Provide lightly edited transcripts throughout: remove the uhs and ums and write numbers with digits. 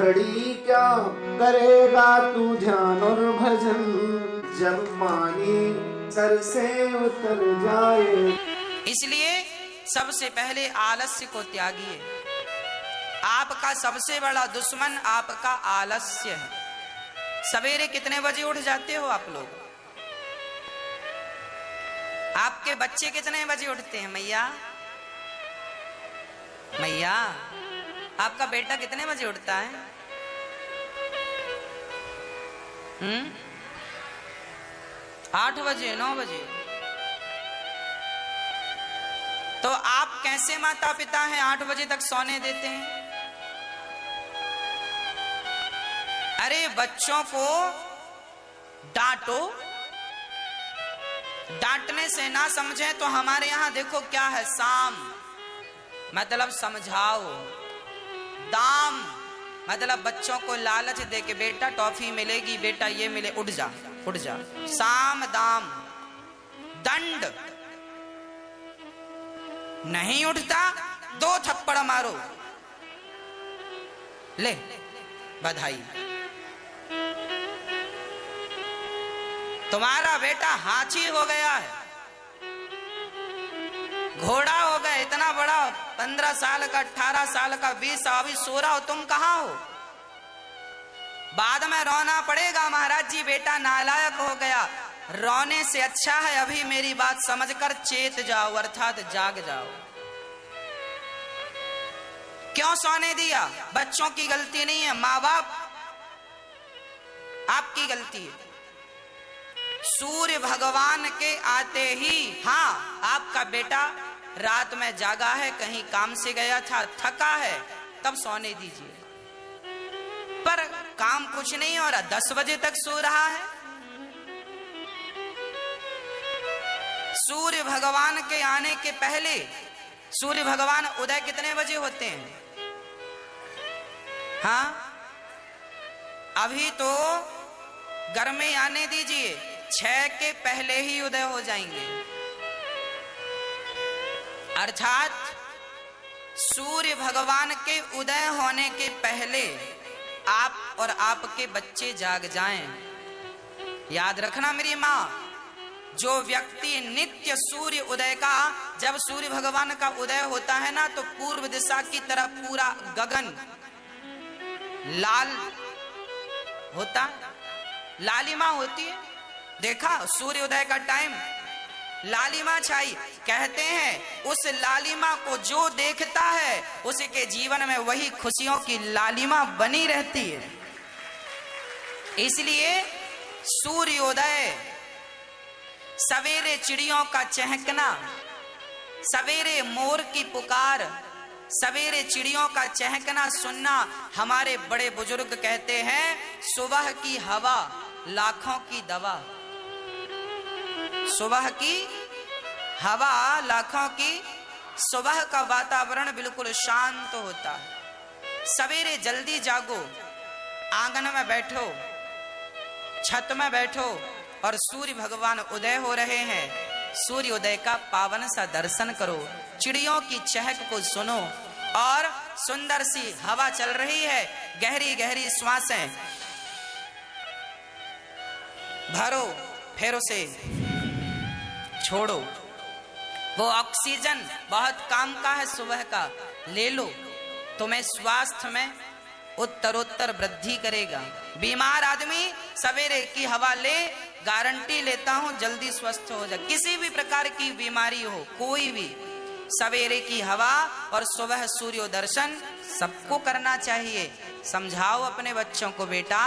घड़ी क्या करेगा तू ध्यान और भजन, जब पानी सर से उतर जाए। इसलिए सबसे पहले आलस्य को त्यागिए। आपका सबसे बड़ा दुश्मन आपका आलस्य है। सवेरे कितने बजे उठ जाते हो आप लोग? आपके बच्चे कितने बजे उठते हैं? मैया मैया, आपका बेटा कितने बजे उठता है? 8 बजे, 9 बजे। तो आप कैसे माता पिता हैं 8 बजे तक सोने देते हैं? अरे बच्चों को डांटो, डांटने से ना समझे तो हमारे यहां देखो क्या है, साम मतलब समझाओ, दाम मतलब बच्चों को लालच दे के बेटा टॉफी मिलेगी, बेटा ये मिले, उठ जा उठ जा। साम दाम। दंड, नहीं उठता 2 थप्पड़ मारो, ले बधाई, तुम्हारा बेटा हाथी हो गया है, घोड़ा हो गया इतना बड़ा, 15 साल का, 18 साल का, 20, अभी सो रहा हो, तुम कहां हो? बाद में रोना पड़ेगा, महाराज जी बेटा नालायक हो गया। रोने से अच्छा है अभी मेरी बात समझकर चेत जाओ, अर्थात जाग जाओ। क्यों सोने दिया? बच्चों की गलती नहीं है, माँ बाप आपकी गलती है। सूर्य भगवान के आते ही, हाँ आपका बेटा रात में जागा है, कहीं काम से गया था, थका है, तब सोने दीजिए। पर काम कुछ नहीं हो रहा, 10 बजे तक सो रहा है। सूर्य भगवान के आने के पहले, सूर्य भगवान उदय कितने बजे होते हैं? हाँ, अभी तो गर्मी आने दीजिए, 6 के पहले ही उदय हो जाएंगे। अर्थात सूर्य भगवान के उदय होने के पहले आप और आपके बच्चे जाग जाएं। याद रखना मेरी माँ, जो व्यक्ति नित्य सूर्य उदय का, जब सूर्य भगवान का उदय होता है ना, तो पूर्व दिशा की तरफ पूरा गगन लाल होता, लालिमा होती है। देखा सूर्य उदय का टाइम, लालिमा छाई। कहते हैं उस लालिमा को जो देखता है उसके जीवन में वही खुशियों की लालिमा बनी रहती है। इसलिए सूर्योदय, सवेरे चिड़ियों का चहकना, सवेरे मोर की पुकार, सवेरे चिड़ियों का चहकना सुनना, हमारे बड़े बुजुर्ग कहते हैं सुबह की हवा लाखों की दवा। सुबह की हवा लाखों की, सुबह का वातावरण बिल्कुल शांत होता है। सवेरे जल्दी जागो, आंगन में बैठो, छत में बैठो और सूर्य भगवान उदय हो रहे हैं, सूर्योदय का पावन सा दर्शन करो, चिड़ियों की चहक को सुनो और सुंदर सी हवा चल रही है, गहरी गहरी श्वासें भरो, फिर उसे छोड़ो। वो ऑक्सीजन बहुत काम का है सुबह का, ले लो, तुम्हें स्वास्थ्य में उत्तरोत्तर वृद्धि करेगा। बीमार आदमी सवेरे की हवा ले, गारंटी लेता हूं जल्दी स्वस्थ हो जाए। किसी भी प्रकार की बीमारी हो, कोई भी, सवेरे की हवा और सुबह सूर्य दर्शन सबको करना चाहिए। समझाओ अपने बच्चों को, बेटा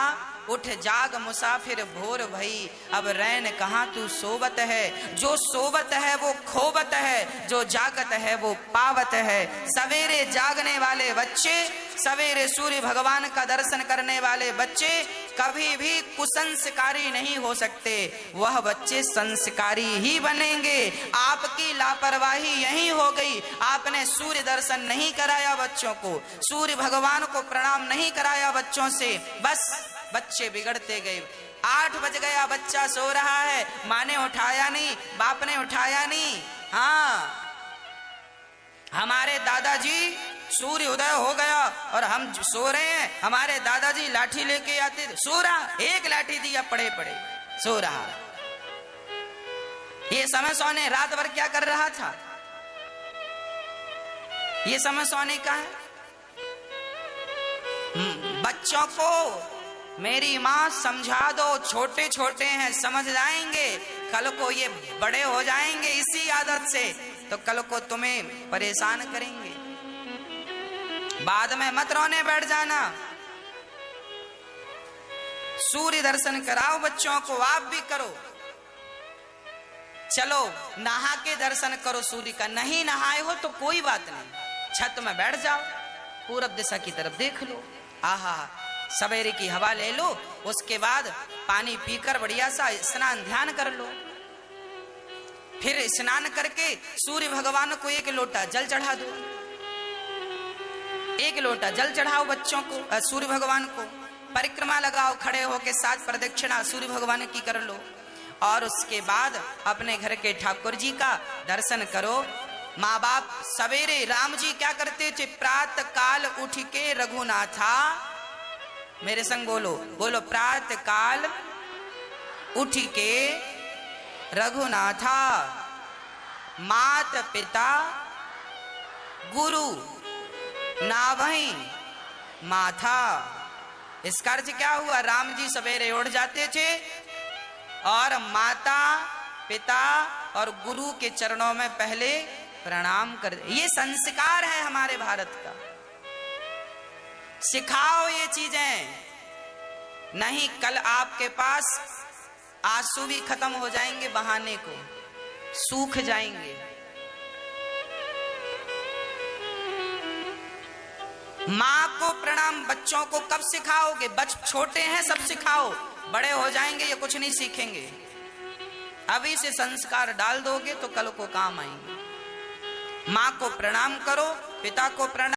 उठ जाग मुसाफिर भोर भई, अब रैन कहाँ तू सोवत है, जो सोवत है वो खोवत है, जो जागत है वो पावत है। सवेरे जागने वाले बच्चे, सवेरे सूर्य भगवान का दर्शन करने वाले बच्चे कभी भी कुसंस्कारी नहीं हो सकते, वह बच्चे संस्कारी ही बनेंगे। आपकी लापरवाही यही हो गई, आपने सूर्य दर्शन नहीं कराया बच्चों को, सूर्य भगवान को प्रणाम नहीं कराया बच्चों से, बस बच्चे बिगड़ते गए। 8 बज गया, बच्चा सो रहा है, माँ ने उठाया नहीं, बाप ने उठाया नहीं। हाँ, हमारे दादाजी सूर्य उदय हो गया और हम सो रहे हैं, हमारे दादाजी लाठी लेके आते थे, सो रहा, एक लाठी दिया पड़े पड़े सो रहा। ये समय सोने रात भर क्या कर रहा था? ये समय सोने का है। बच्चों को मेरी मां समझा दो, छोटे छोटे हैं समझ जाएंगे, कल को ये बड़े हो जाएंगे इसी आदत से, तो कल को तुम्हें परेशान करेंगे। बाद में मत रोने बैठ जाना। सूर्य दर्शन कराओ बच्चों को, आप भी करो। चलो नहा के दर्शन करो सूर्य का, नहीं नहाए हो तो कोई बात नहीं, छत में बैठ जाओ, पूरब दिशा की तरफ देख लो, आहा सवेरे की हवा ले लो, उसके बाद पानी पीकर बढ़िया सा स्नान ध्यान कर लो। फिर स्नान करके सूर्य भगवान को एक लोटा जल चढ़ा दो, एक लोटा जल चढ़ाओ बच्चों को, सूर्य भगवान को परिक्रमा लगाओ, खड़े होके 7 प्रदक्षिणा सूर्य भगवान की कर लो। और उसके बाद अपने घर के ठाकुर जी का दर्शन करो। माँ बाप सवेरे राम जी क्या करते थे? प्रातः काल उठ के रघुनाथा, मेरे संग बोलो, बोलो प्रातः काल उठ के रघुनाथा, मात पिता गुरु नाभई माथा। इसका अर्थ क्या हुआ? राम जी सवेरे उठ जाते थे और माता पिता और गुरु के चरणों में पहले प्रणाम कर। ये संस्कार है हमारे भारत का। सिखाओ ये चीजें, नहीं कल आपके पास आंसू भी खत्म हो जाएंगे, बहाने को सूख जाएंगे। माँ को प्रणाम बच्चों को कब सिखाओगे? छोटे हैं सब सिखाओ, बड़े हो जाएंगे ये कुछ नहीं सीखेंगे। अभी से संस्कार डाल दोगे तो कल को काम आएंगे। माँ को प्रणाम करो, पिता को प्रणाम